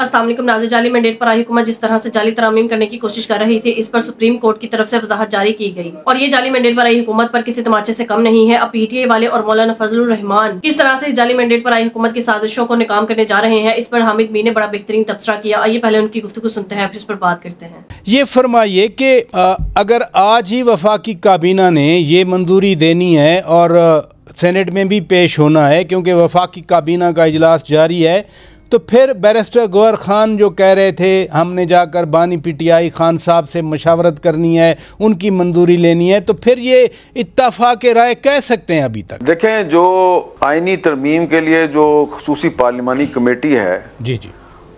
अस्सलाम वालेकुम नाज़रीन, जाली मैंडेट पर आई हुकूमत जिस तरह से जाली तरामीम करने की कोशिश कर रही थी, इस पर सुप्रीम कोर्ट की तरफ से वजाहत जारी की गई और ये जाली मैंडेट पर आई हुकूमत पर किसी तमाचे से कम नहीं है। अब पीटीआई वाले और मौलाना फजलुर रहमान किस तरह से इस जाली मैंडेट पर आई हुकूमत की साजिशों को नाकाम करने जा रहे हैं, इस पर हामिद मीर ने बड़ा बेहतरीन तबसरा किया। आइए पहले उनकी गुफ्तगू सुनते हैं, फिर इस पर बात करते हैं। ये फरमाइए कि अगर आज ही वफाकी काबीना ने ये मंजूरी देनी है और सेनेट में भी पेश होना है, क्योंकि वफाकी काबीना का इजलास जारी है, तो फिर बैरिस्टर गौहर खान जो कह रहे थे हमने जाकर बानी पीटीआई खान साहब से मशावरत करनी है, उनकी मंजूरी लेनी है, तो फिर ये इत्तफाक राय कह सकते हैं? अभी तक देखें, जो आइनी तरमीम के लिए जो खुसूसी पार्लिमानी कमेटी है, जी जी,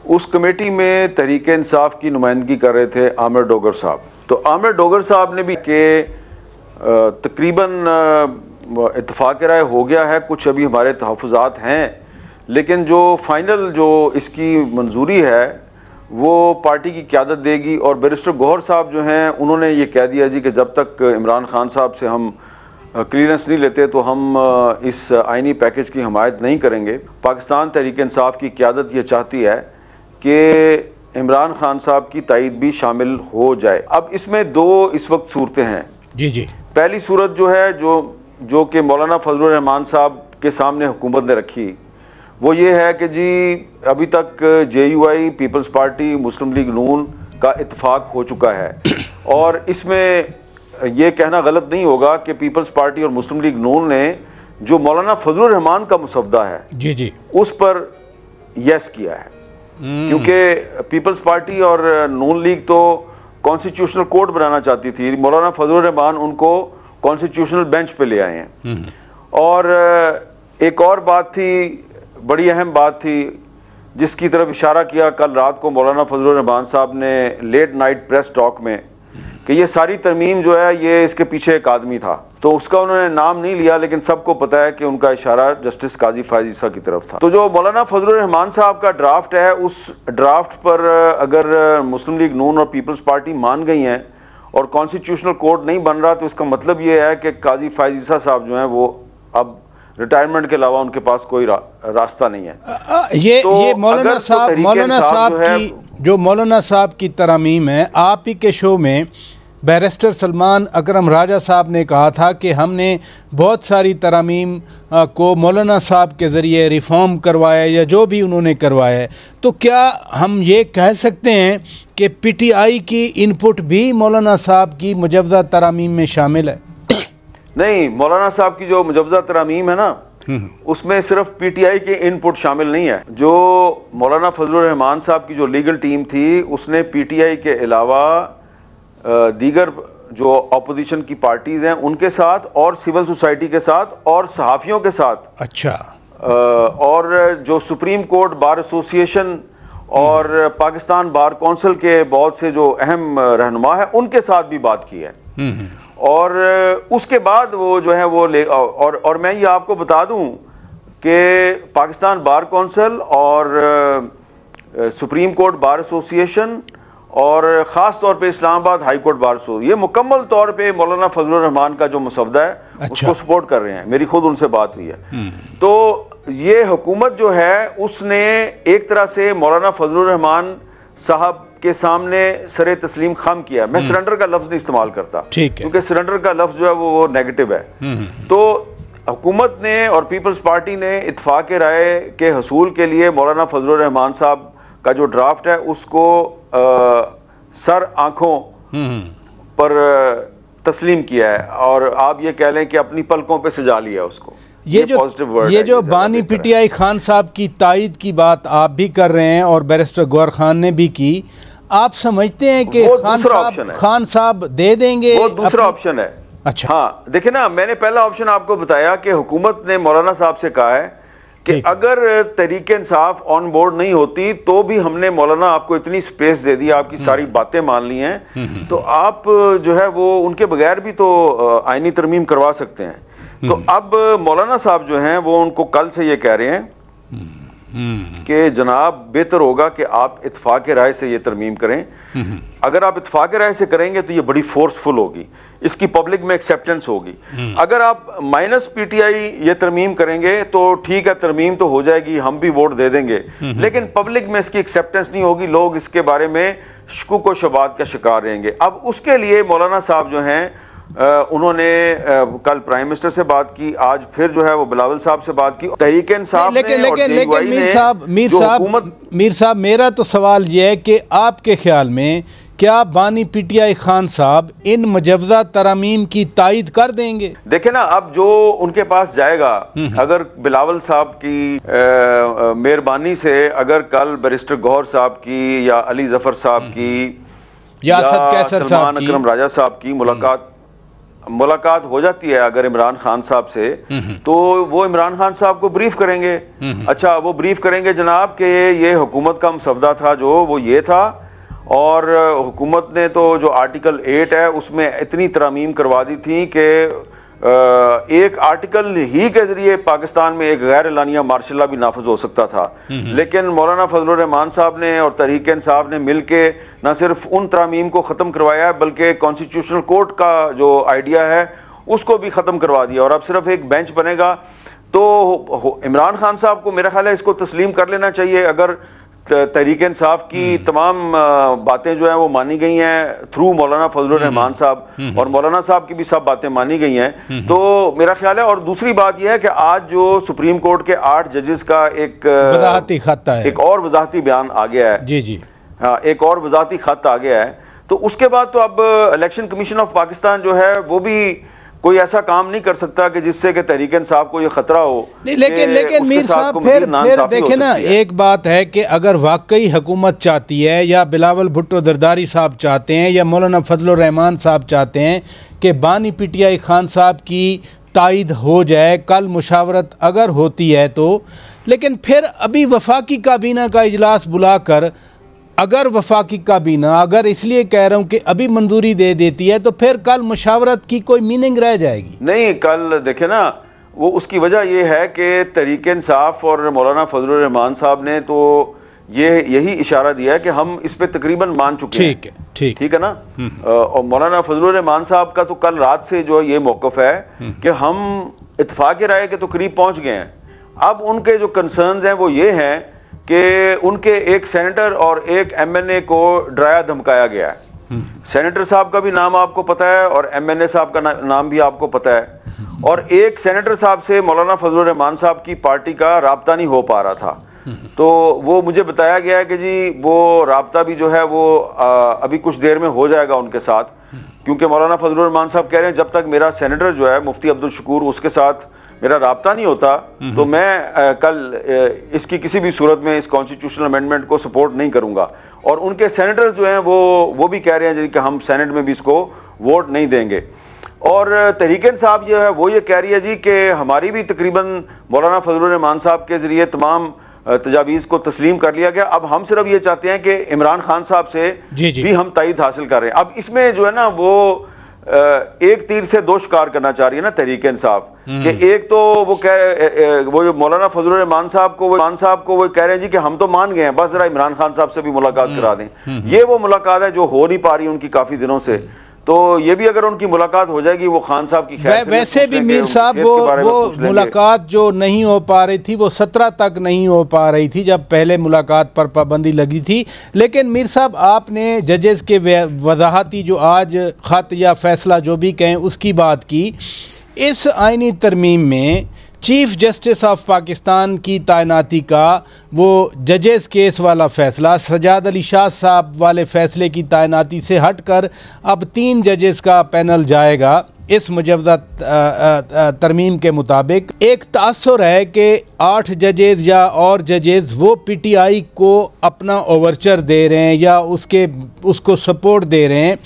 उस कमेटी में तहरीक इंसाफ की नुमाइंदगी कर रहे थे आमिर डोगर साहब। तो आमिर डोगर साहब ने भी के तकरीबन इत्तफाक राय हो गया है, कुछ अभी हमारे तहफ़्फ़ुज़ात हैं, लेकिन जो फाइनल जो इसकी मंजूरी है वो पार्टी की क़यादत देगी। और बैरिस्टर गौहर साहब जो हैं उन्होंने ये कह दिया जी कि जब तक इमरान खान साहब से हम क्लियरेंस नहीं लेते तो हम इस आइनी पैकेज की हमायत नहीं करेंगे। पाकिस्तान तहरीक इंसाफ की क़यादत ये चाहती है कि इमरान खान साहब की तायद भी शामिल हो जाए। अब इसमें दो इस वक्त सूरतें हैं। जी जी, पहली सूरत जो है जो कि मौलाना फजलुर रहमान साहब के सामने हुकूमत ने रखी, वो ये है कि जी अभी तक JUI, पीपल्स पार्टी, मुस्लिम लीग नून का इत्तेफाक हो चुका है और इसमें ये कहना गलत नहीं होगा कि पीपल्स पार्टी और मुस्लिम लीग नून ने जो मौलाना फजलुर रहमान का मुसवदा है जी जी उस पर यस किया है, क्योंकि पीपल्स पार्टी और नून लीग तो कॉन्स्टिट्यूशनल कोर्ट बनाना चाहती थी, मौलाना फजलुर रहमान उनको कॉन्स्टिट्यूशनल बेंच पे ले आए हैं। और एक और बात थी, बड़ी अहम बात थी, जिसकी तरफ इशारा किया कल रात को मौलाना फजलुर रहमान साहब ने लेट नाइट प्रेस टॉक में, कि ये सारी तरमीम जो है ये इसके पीछे एक आदमी था। तो उसका उन्होंने नाम नहीं लिया, लेकिन सबको पता है कि उनका इशारा जस्टिस काजी फायज ईसा की तरफ था। तो जो मौलाना फजलुर रहमान साहब का ड्राफ्ट है, उस ड्राफ्ट पर अगर मुस्लिम लीग नून और पीपल्स पार्टी मान गई हैं और कॉन्स्टिट्यूशनल कोर्ट नहीं बन रहा, तो इसका मतलब ये है कि काजी फायज ईसा साहब जो हैं वो अब रिटायरमेंट के अलावा उनके पास कोई रास्ता नहीं है। ये मौलाना साहब की जो मौलाना साहब की तरामीम है, आप ही के शो में बैरिस्टर सलमान अकरम राजा साहब ने कहा था कि हमने बहुत सारी तरामीम को मौलाना साहब के ज़रिए रिफॉर्म करवाया या जो भी उन्होंने करवाया है, तो क्या हम ये कह सकते हैं कि PTI की इनपुट भी मौलाना साहब की मुजव्वज़ा तरामीम में शामिल है? नहीं, मौलाना साहब की जो मुजव्वज़ा तरामीम है ना, उसमें सिर्फ PTI के इनपुट शामिल नहीं है। जो मौलाना फजलुर रहमान साहब की जो लीगल टीम थी, उसने PTI के अलावा दीगर जो अपोजिशन की पार्टीज हैं उनके साथ और सिविल सोसाइटी के साथ और सहाफ़ियों के साथ, अच्छा, और जो सुप्रीम कोर्ट बार एसोसिएशन और पाकिस्तान बार कौंसिल के बहुत से जो अहम रहनुमा है उनके साथ भी बात की है। और उसके बाद वो जो है वो और मैं ये आपको बता दूं कि पाकिस्तान बार कौंसिल और सुप्रीम कोर्ट बार एसोसिएशन और ख़ास तौर पे Islamabad high court bar association, ये मुकम्मल तौर पे मौलाना फजलुर रहमान का जो मसवदा है, अच्छा, उसको सपोर्ट कर रहे हैं। मेरी खुद उनसे बात हुई है। तो ये हुकूमत जो है उसने एक तरह से मौलाना फजलुर रहमान साहब के सामने सरे तस्लीम खाम किया। मैं सरेंडर का लफ्ज़ नहीं इस्तेमाल करता, क्योंकि सरेंडर का लफ्ज़ जो है वो नेगेटिव है। तो हुकूमत ने और पीपल्स पार्टी ने इत्तफाक राय के हसूल के लिए मौलाना फजलुर रहमान साहब का जो ड्राफ्ट है उसको सर आँखों पर तस्लीम किया है, और आप ये कह लें कि अपनी पलकों पे सजा लिया उसको। ये जो बानी PTI खान साहब की तायद की बात आप भी कर रहे हैं और बैरिस्टर गौहर खान ने भी की, आप समझते हैं कि खान साहब दे देंगे? वो दूसरा ऑप्शन है। अच्छा, हाँ, देखिए ना, मैंने पहला ऑप्शन आपको बताया कि हुकूमत ने मौलाना साहब से कहा है कि अगर तहरीक इंसाफ ऑन बोर्ड नहीं होती तो भी हमने मौलाना आपको इतनी स्पेस दे दी, आपकी सारी बातें मान ली हैं, तो आप जो है वो उनके बगैर भी तो आईनी तरमीम करवा सकते हैं। तो अब मौलाना साहब जो हैं वो उनको कल से ये कह रहे हैं कि जनाब बेहतर होगा कि आप इत्तेफाक राय से ये तरमीम करें। अगर आप इत्तेफाक राय से करेंगे तो ये बड़ी फोर्सफुल होगी, इसकी पब्लिक में एक्सेप्टेंस होगी। अगर आप माइनस पीटीआई ये तरमीम करेंगे तो ठीक है, तरमीम तो हो जाएगी, हम भी वोट दे देंगे, लेकिन पब्लिक में इसकी एक्सेप्टेंस नहीं होगी, लोग इसके बारे में शुकुक व शबात का शिकार रहेंगे। अब उसके लिए मौलाना साहब जो हैं उन्होंने कल प्राइम मिनिस्टर से बात की, आज फिर जो है वो बिलावल साहब से बात की, तहरीक इंसाफ ने, लेकिन मीर साहब मेरा तो सवाल ये है कि आपके ख्याल में क्या बानी पीटीआई खान साहब इन मुजव्वजा तरामीम की तायद कर देंगे? देखे ना, अब जो उनके पास जाएगा, अगर बिलावल साहब की मेहरबानी से अगर कल बैरिस्टर गौहर साहब की या अली जफर साहब की या सलमान अकरम राजा साहब की मुलाकात हो जाती है अगर इमरान खान साहब से, तो वो इमरान खान साहब को ब्रीफ करेंगे। अच्छा, वो ब्रीफ करेंगे जनाब कि ये हुकूमत का मसवदा था जो वो ये था, और हुकूमत ने तो जो आर्टिकल 8 है उसमें इतनी तरमीम करवा दी थी कि एक आर्टिकल ही के जरिए पाकिस्तान में एक गैर एलानिया मार्शल लॉ भी नाफिज हो सकता था। लेकिन मौलाना फजलुर रहमान साहब ने और तहरीक इंसाफ ने मिल के न सिर्फ उन तरमीम को ख़त्म करवाया है बल्कि कॉन्स्टिट्यूशनल कोर्ट का जो आइडिया है उसको भी ख़त्म करवा दिया, और अब सिर्फ एक बेंच बनेगा। तो इमरान खान साहब को मेरा ख्याल है इसको तस्लीम कर लेना चाहिए। अगर तहरीक इंसाफ की तमाम बातें जो है वो मानी गई हैं थ्रू मौलाना फजलुर रहमान साहब, और मौलाना साहब की भी सब बातें मानी गई हैं, तो मेरा ख्याल है। और दूसरी बात यह है कि आज जो सुप्रीम कोर्ट के 8 जजेस का एक वजाहती खत है, एक और वजाहती बयान आ गया है, जी हाँ, एक और वजाहती खत आ गया है, तो उसके बाद तो अब इलेक्शन कमीशन ऑफ पाकिस्तान जो है वो भी कोई ऐसा काम नहीं कर सकता कि जिससे कि तहरीक इंसाफ को ये खतरा हो। लेकिन मीर साहब फिर देखे ना, एक बात है कि अगर वाकई हुकूमत चाहती है या बिलावल भुट्टो जरदारी साहब चाहते हैं या मौलाना फजलुर रहमान साहब चाहते हैं कि बानी पीटीआई खान साहब की तायद हो जाए, कल मुशावरत अगर होती है तो, लेकिन फिर अभी वफाकी काबीना का इजलास बुलाकर अगर वफाकी काबीना अगर इसलिए कह रहा हूँ कि अभी मंजूरी दे देती है तो फिर कल मुशावरत की कोई मीनिंग रह जाएगी? नहीं, कल देखे ना, वो उसकी वजह यह है कि तहरीक इंसाफ और मौलाना फजलुर रहमान साहब ने तो यही इशारा दिया है कि हम इस पे तकरीबन मान चुके हैं। ठीक है ना। और मौलाना फजलुर रहमान साहब का तो कल रात से जो ये मौक़िफ़ है कि हम इत्तेफाक राय के तो करीब पहुँच गए हैं। अब उनके जो कंसर्न्स हैं वो ये हैं कि उनके एक सेनेटर और एक एमएनए को डराया धमकाया गया है। सेनेटर साहब का भी नाम आपको पता है और एमएनए साहब का नाम भी आपको पता है, और एक सेनेटर साहब से मौलाना फजलुर रहमान साहब की पार्टी का राब्ता नहीं हो पा रहा था, तो वो मुझे बताया गया है कि जी वो राब्ता भी जो है वो अभी कुछ देर में हो जाएगा उनके साथ, क्योंकि मौलाना फजलुर रहमान साहब कह रहे हैं जब तक मेरा सेनेटर जो है मुफ्ती अब्दुल शकूर उसके साथ मेरा राब्ता नहीं होता तो मैं कल इसकी किसी भी सूरत में इस कॉन्स्टिट्यूशनल अमेंडमेंट को सपोर्ट नहीं करूंगा। और उनके सेनेटर्स जो हैं वो भी कह रहे हैं कि हम सेनेट में भी इसको वोट नहीं देंगे। और तहरीक इंसाफ जो है वो ये कह रही है जी कि हमारी भी तकरीबन मौलाना फजलुर रहमान साहब के ज़रिए तमाम तजावीज़ को तस्लीम कर लिया गया, अब हम सिर्फ ये चाहते हैं कि इमरान खान साहब से भी हम तायद हासिल कर रहे हैं। अब इसमें जो है ना वो एक तीर से दो शिकार करना चाह रही है ना तहरीक इंसाफ, कि एक तो वो मौलाना फजलुर रहमान साहब को वो कह रहे हैं जी कि हम तो मान गए हैं, बस जरा इमरान खान साहब से भी मुलाकात करा दें। ये वो मुलाकात है जो हो नहीं पा रही उनकी काफी दिनों से, तो ये भी अगर उनकी मुलाकात हो जाएगी वो खान साहब की खैर वैसे भी मीर साहब वो मुलाकात जो नहीं हो पा रही थी वो 17 तक नहीं हो पा रही थी जब पहले मुलाकात पर पाबंदी लगी थी। लेकिन मीर साहब आपने जजेस के वजाहती जो आज ख़त या फैसला जो भी कहें उसकी बात की, इस आइनी तरमीम में चीफ़ जस्टिस ऑफ पाकिस्तान की तैनाती का वो जजेस केस वाला फ़ैसला सजाद अली शाह साहब वाले फ़ैसले की तैनाती से हटकर अब 3 जजेस का पैनल जाएगा। इस मुजव्वज़ा तरमीम के मुताबिक एक तासुर है कि 8 जजेस या और जजेस वो पीटीआई को अपना ओवरचर दे रहे हैं या उसको सपोर्ट दे रहे हैं।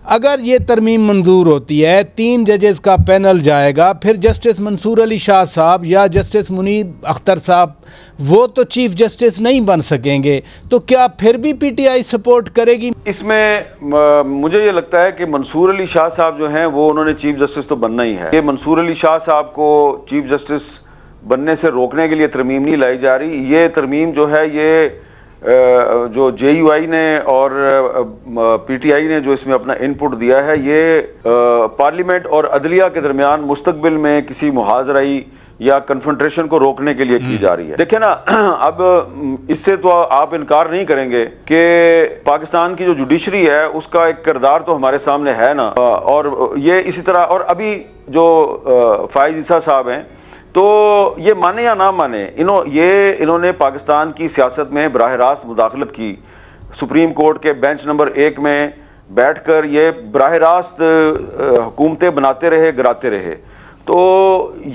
अगर ये तरमीम मंजूर होती है 3 जजेस का पैनल जाएगा, फिर जस्टिस मंसूर अली शाह साहब या जस्टिस मुनीब अख्तर साहब वो तो चीफ जस्टिस नहीं बन सकेंगे, तो क्या फिर भी पीटीआई सपोर्ट करेगी? इसमें मुझे ये लगता है कि मंसूर अली शाह साहब जो हैं वो उन्होंने चीफ जस्टिस तो बनना ही है। ये मंसूर अली शाह साहब को चीफ जस्टिस बनने से रोकने के लिए तरमीम नहीं लाई जा रही। ये तरमीम जो है ये जो JUI ने और PTI ने जो इसमें अपना इनपुट दिया है, ये पार्लियामेंट और अदलिया के दरमियान मुस्तकबिल में किसी मुहाजराई या कन्फ्रंट्रेशन को रोकने के लिए की जा रही है। देखिए ना, अब इससे तो आप इनकार नहीं करेंगे कि पाकिस्तान की जो जुडिशरी है उसका एक किरदार तो हमारे सामने है ना, और ये इसी तरह, और अभी जो फाइज ईसा साहब हैं, तो ये माने या ना माने, इन्होंने पाकिस्तान की सियासत में बराह रास्त मुदाखलत की। सुप्रीम कोर्ट के बेंच नंबर 1 में बैठकर ये बराह रास्त हुकूमतें बनाते रहे, गिराते रहे। तो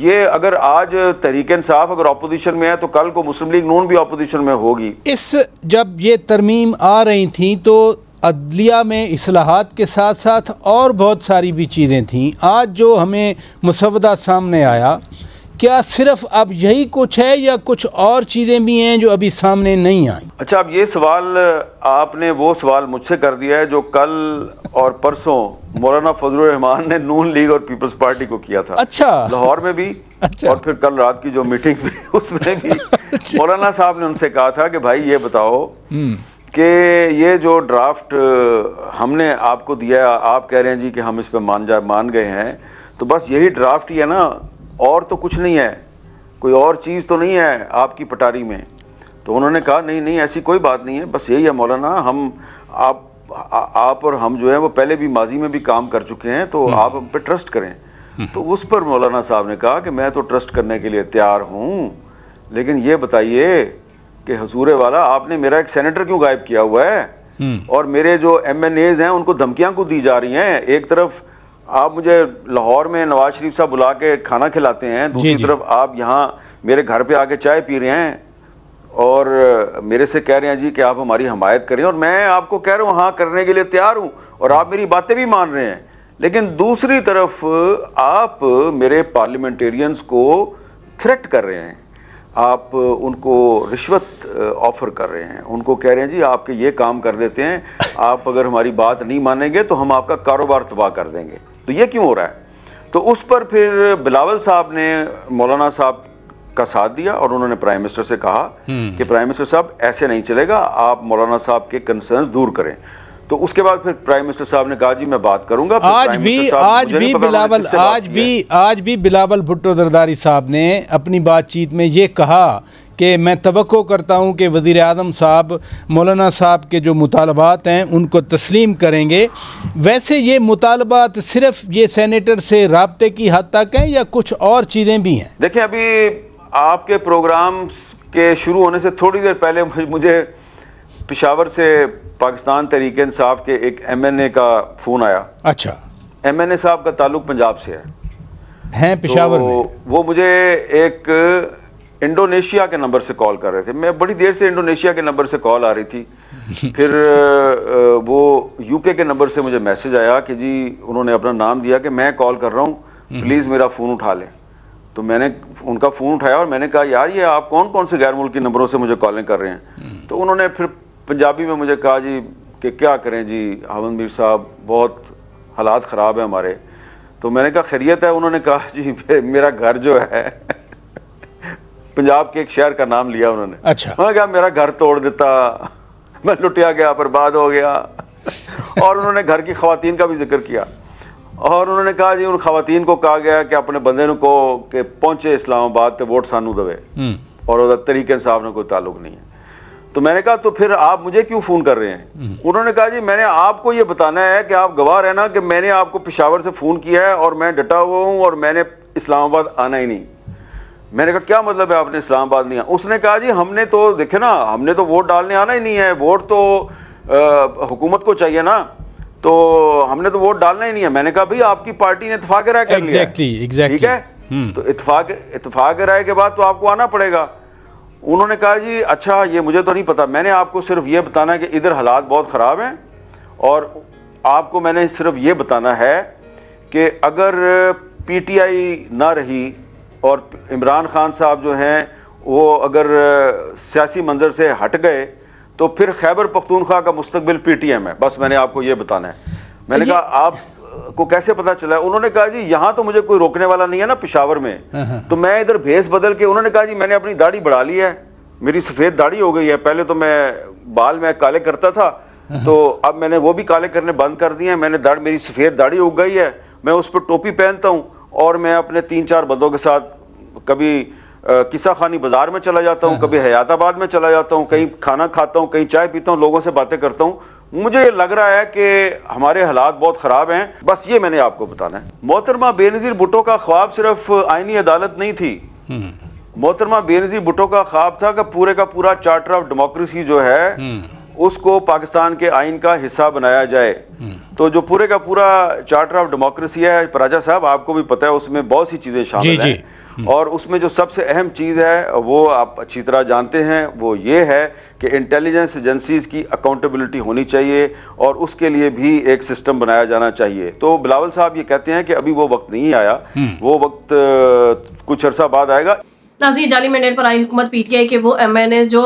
ये अगर आज तहरीक इंसाफ अगर अपोजिशन में है तो कल को मुस्लिम लीग नून भी अपोजिशन में होगी। जब ये तरमीम आ रही थी तो अदलिया में इस्लाहात के साथ साथ और बहुत सारी भी चीज़ें थीं। आज जो हमें मुसवदा सामने आया, क्या सिर्फ अब यही कुछ है या कुछ और चीज़ें भी हैं जो अभी सामने नहीं आई? अच्छा, अब ये सवाल आपने वो सवाल मुझसे कर दिया है जो कल और परसों मौलाना फजलुर रहमान ने नून लीग और पीपल्स पार्टी को किया था। अच्छा, लाहौर में भी। अच्छा। और फिर कल रात की जो मीटिंग थी उसमें भी अच्छा। मौलाना साहब ने उनसे कहा था कि भाई ये बताओ कि ये जो ड्राफ्ट हमने आपको दिया, आप कह रहे हैं जी कि हम इस पर मान गए हैं, तो बस यही ड्राफ्ट ही है ना, और तो कुछ नहीं है, कोई और चीज़ तो नहीं है आपकी पटारी में। तो उन्होंने कहा नहीं नहीं, ऐसी कोई बात नहीं है, बस यही है मौलाना, हम आप और हम जो है वो पहले भी माजी में भी काम कर चुके हैं, तो आप हम पे ट्रस्ट करें। तो उस पर मौलाना साहब ने कहा कि मैं तो ट्रस्ट करने के लिए तैयार हूँ, लेकिन ये बताइए कि हुजूर वाला आपने मेरा एक सेनेटर क्यों गायब किया हुआ है, और मेरे जो MNAs हैं उनको धमकियाँ क्यों दी जा रही हैं। एक तरफ आप मुझे लाहौर में नवाज शरीफ साहब बुला के खाना खिलाते हैं, दूसरी तरफ आप यहाँ मेरे घर पे आके चाय पी रहे हैं और मेरे से कह रहे हैं जी कि आप हमारी हमायत करें, और मैं आपको कह रहा हूँ हाँ करने के लिए तैयार हूँ, और आप मेरी बातें भी मान रहे हैं। लेकिन दूसरी तरफ आप मेरे पार्लियामेंटेरियंस को थ्रेट कर रहे हैं, आप उनको रिश्वत ऑफर कर रहे हैं, उनको कह रहे हैं जी आपके ये काम कर देते हैं, आप अगर हमारी बात नहीं मानेंगे तो हम आपका कारोबार तबाह कर देंगे। तो ये क्यों हो रहा है? तो उस पर फिर बिलावल साहब ने मौलाना साहब का साथ दिया और उन्होंने प्राइम मिनिस्टर से कहा कि प्राइम मिनिस्टर साहब ऐसे नहीं चलेगा, आप मौलाना साहब के कंसर्न्स दूर करें। तो उसके बाद फिर प्राइम मिनिस्टर साहब ने कहा जी मैं बात करूंगा। आज भी बिलावल भुट्टो जरदारी साहब ने अपनी बातचीत में ये कहा कि मैं तवक्को करता हूं कि वज़ीर आज़म साहब मौलाना साहब के जो मुतालबात हैं उनको तस्लीम करेंगे। वैसे ये मुतालबात सिर्फ ये सेनेटर से राब्ते की हद तक हैं या कुछ और चीज़ें भी हैं? देखिए, अभी आपके प्रोग्राम के शुरू होने से थोड़ी देर पहले मुझे पेशावर से पाकिस्तान तहरीक इंसाफ के एक MNA का फ़ोन आया। अच्छा। MNA साहब का ताल्लुक पंजाब से है पेशावर में। वो मुझे एक इंडोनेशिया के नंबर से कॉल कर रहे थे। मैं बड़ी देर से इंडोनेशिया के नंबर से कॉल आ रही थी, फिर वो UK के नंबर से मुझे मैसेज आया कि जी उन्होंने अपना नाम दिया कि मैं कॉल कर रहा हूँ, प्लीज़ मेरा फ़ोन उठा लें। तो मैंने उनका फ़ोन उठाया और मैंने कहा यार ये आप कौन कौन से गैर मुल्की नंबरों से मुझे कॉलिंग कर रहे हैं? तो उन्होंने फिर पंजाबी में मुझे कहा जी कि क्या करें जी हामिद मीर साहब, बहुत हालात ख़राब है हमारे। तो मैंने कहा खैरियत है? उन्होंने कहा जी मेरा घर जो है पंजाब के एक शहर का नाम लिया उन्होंने। अच्छा। उन्होंने कहा मेरा घर तोड़ देता, मैं लुटिया गया, बर्बाद हो गया। और उन्होंने घर की ख़वातीन का भी जिक्र किया और उन्होंने कहा जी उन ख़वातीन को कहा गया कि अपने बंदे को कि पहुंचे इस्लामाबाद तो वोट सानू दवे, और तहरीक इंसाफ ने कोई ताल्लुक नहीं है। तो मैंने कहा तो फिर आप मुझे क्यों फ़ोन कर रहे हैं? उन्होंने कहा जी मैंने आपको ये बताना है कि आप गवाह रहना कि मैंने आपको पेशावर से फ़ोन किया है और मैं डटा हुआ हूँ और मैंने इस्लामाबाद आना ही नहीं। मैंने कहा क्या मतलब है आपने इस्लामाबाद नहीं आना? उसने कहा जी हमने तो देखे ना, हमने तो वोट डालने आना ही नहीं है, वोट तो हुकूमत को चाहिए ना, तो हमने तो वोट डालना ही नहीं है। मैंने कहा भाई आपकी पार्टी ने इत्तेफाक राय कर लिया, ठीक है, तो इत्तेफाक राय के बाद तो आपको आना पड़ेगा। उन्होंने कहा जी अच्छा ये मुझे तो नहीं पता, मैंने आपको सिर्फ ये बताना है कि इधर हालात बहुत ख़राब हैं और आपको मैंने सिर्फ ये बताना है कि अगर PTI ना रही और इमरान खान साहब जो हैं वो अगर सियासी मंजर से हट गए तो फिर खैबर पख्तूनख्वा का मुस्तकबिल PTM है। बस मैंने आपको ये बताना है। मैंने कहा आप को कैसे पता चला? उन्होंने कहा जी यहाँ तो मुझे कोई रोकने वाला नहीं है ना पेशावर में, तो मैं इधर भेस बदल के, उन्होंने कहा जी मैंने अपनी दाढ़ी बढ़ा ली है, मेरी सफ़ेद दाढ़ी हो गई है, पहले तो मैं बाल में काले करता था, तो अब मैंने वो भी काले करने बंद कर दिए हैं, मेरी सफ़ेद दाढ़ी उग गई है, मैं उस पर टोपी पहनता हूँ और मैं अपने 3-4 बंदों के साथ कभी किस्सा खानी बाजार में चला जाता हूँ, कभी हयाताबाद में चला जाता हूँ, कहीं खाना खाता हूँ, कहीं चाय पीता हूँ, लोगों से बातें करता हूँ। मुझे लग रहा है कि हमारे हालात बहुत ख़राब हैं। बस ये मैंने आपको बताना है। मोहतरमा बेनज़ीर भुट्टो का ख्वाब सिर्फ आईनी अदालत नहीं थी, मोहतरमा बेनज़ीर भुट्टो का ख्वाब था कि पूरे का पूरा चार्टर ऑफ डेमोक्रेसी जो है उसको पाकिस्तान के आइन का हिस्सा बनाया जाए। तो जो पूरे का पूरा चार्टर ऑफ डेमोक्रेसी है राजा साहब, आपको भी पता है उसमें बहुत सी चीज़ें शामिल हैं, और उसमें जो सबसे अहम चीज़ है वो आप अच्छी तरह जानते हैं, वो ये है कि इंटेलिजेंस एजेंसीज की अकाउंटेबिलिटी होनी चाहिए और उसके लिए भी एक सिस्टम बनाया जाना चाहिए। तो बिलावल साहब ये कहते हैं कि अभी वो वक्त नहीं आया, वो वक्त कुछ अरसा बाद आएगा। नाज़रीन, जाली मैंडेट पर आई हुकूमत पीटीआई के वो एमएनए जो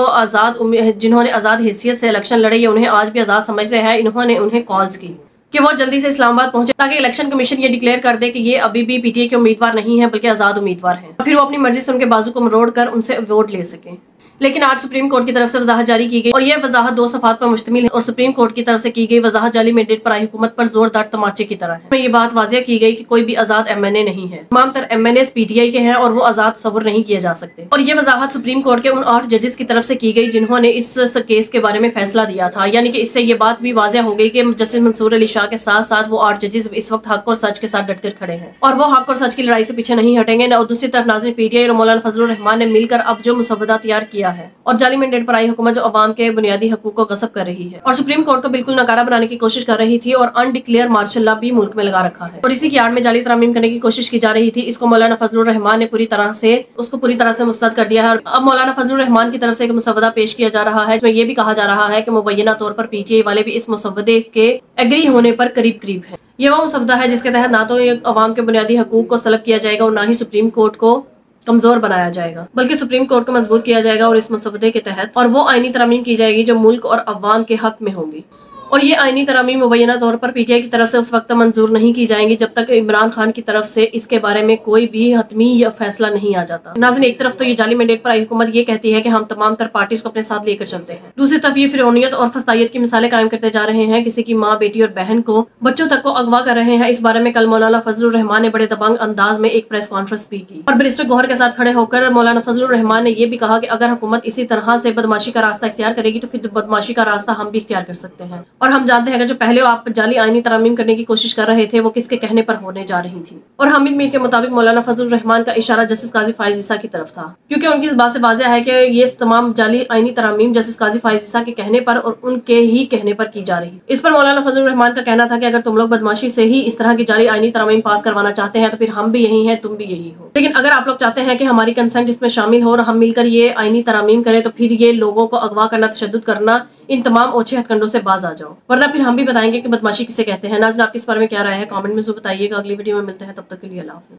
जिन्होंने आज़ाद हैसियत से इलेक्शन लड़े, ये उन्हें आज भी आज़ाद समझते हैं। इन्होंने उन्हें कॉल्स की कि वो जल्दी से इस्लामाबाद पहुंचे ताकि इलेक्शन कमीशन ये डिक्लेयर कर दे कि ये अभी भी पीटीआई के उम्मीदवार नहीं है बल्कि आज़ाद उम्मीदवार हैं, फिर वो अपनी मर्जी से उनके बाजू को मरोड़ कर उनसे वोट ले सकें। लेकिन आज सुप्रीम कोर्ट की तरफ से वजाहत जारी की गई और यह वजाहत 2 सफ़ात पर मुश्तमिल है और सुप्रीम कोर्ट की तरफ से की गई वजाहत जाली मैंडेट पर आई हुकूमत पर जोरदार तमाचे की तरह है। ये बात वाज़ेह की गई कि कोई भी आज़ाद एमएनए नहीं है, तमाम तर एमएनए पीटीआई के हैं और वो आज़ाद तस्वुर नहीं किए जा सकते। और ये वजाहत सुप्रीम कोर्ट के उन 8 जजेस की तरफ से की गई जिन्होंने इस केस के बारे में फैसला दिया था। यानी कि इससे ये बात भी वाज़ेह हो गई कि जस्टिस मंसूर अली शाह के साथ साथ वो 8 जजेस इस वक्त हक और सच के साथ डटकर खड़े हैं और वो हक और सच की लड़ाई से पीछे नहीं हटेंगे। और दूसरी तरफ नाज़रीन, पीटीआई और मौलाना फजलुर रहमान ने मिलकर अब जो मुसवदा तैयार किया है और जाली मैंडेट पर आई हुकूमत जो अवाम के बुनियादी हकूक को गसब कर रही है और सुप्रीम कोर्ट को बिल्कुल नकारा बनाने की कोशिश कर रही थी और अनडिक्लेयर मार्शल लॉ भी मुल्क में लगा रखा है और इसी की आड़ में जाली तरमीम करने की कोशिश की जा रही थी। इसको मौलाना फजलुर रहमान ने पूरी तरह से मुस्तरद कर दिया है और अब मौलाना फजलुर रहमान की तरफ से एक मुसवदा पेश किया जा रहा है जिसमें यह भी कहा जा रहा है कि मुबैना तौर पर पीटीआई वाले भी इस मुसवदे के एग्री होने पर करीब करीब है। ये वो मुसवदा है जिसके तहत ना तो अवाम के बुनियादी हकूक को सलब किया जाएगा और ना ही सुप्रीम कोर्ट को कमजोर बनाया जाएगा, बल्कि सुप्रीम कोर्ट को मजबूत किया जाएगा और इस मसवदे के तहत और वो आईनी तरमीम की जाएगी जो मुल्क और अवाम के हक में होंगी। और ये आईनी तरमीम मुबैना तौर पर पीटीआई की तरफ से उस वक्त मंजूर नहीं की जाएंगी जब तक इमरान खान की तरफ से इसके बारे में कोई भी हतमी या फैसला नहीं आ जाता। नाज़रीन, एक तरफ तो ये जाली मैंडेट पर आई हुकूमत ये कहती है कि हम तमाम तर पार्टीज को अपने साथ लेकर चलते हैं, दूसरी तरफ ये फिरौनियत और फसादियत की मिसालें कायम करते जा रहे हैं। किसी की माँ, बेटी और बहन को, बच्चों तक को अगवा कर रहे हैं। इस बारे में कल मौलाना फजलुर रहमान ने बड़े दबंग अंदाज में एक प्रेस कॉन्फ्रेंस भी की और बैरिस्टर गौहर के साथ खड़े होकर मौलाना फजलुर रहमान ने यह भी कहा कि अगर हुकूमत इसी तरह से बदमाशी का रास्ता इख्तियार करेगी तो फिर बदमाशी का रास्ता हम भी इख्तियार कर सकते हैं। और हम जानते हैं कि जो पहले आप जाली आईनी तरमीम करने की कोशिश कर रहे थे वो किसके कहने पर होने जा रही थी। और हामिद मीर के मुताबिक मौलाना फजलुर रहमान का इशारा जस्टिस काजी फाइज ईसा की तरफ था, क्योंकि उनकी इस बात से वाज़ेह है कि ये तमाम जाली आईनी तरमीम जस्टिस काजी फाइज ईसा के कहने पर और उनके ही कहने पर की जा रही। इस पर मौलाना फजलुर रहमान का कहना था कि अगर तुम लोग बदमाशी से ही इस तरह की जाली आईनी तरमीम पास करवाना चाहते हैं तो फिर हम भी यही हैं, तुम भी यही हो। लेकिन अगर आप लोग चाहते हैं कि हमारी कंसेंट इसमें शामिल हो और हम मिलकर ये आईनी तरमीम करें तो फिर ये लोगों को अगवा करना, तशद्दुद करना, इन तमाम ओछे हथकंडों से बाज आ जाओ, वरना फिर हम भी बताएंगे कि बदमाशी किसे कहते हैं। नाज़रीन, आपकी इस बारे में क्या राय है? कमेंट में जरूर बताइएगा। अगली वीडियो में मिलते हैं, तब तक के लिए अल्लाह हाफ़िज़।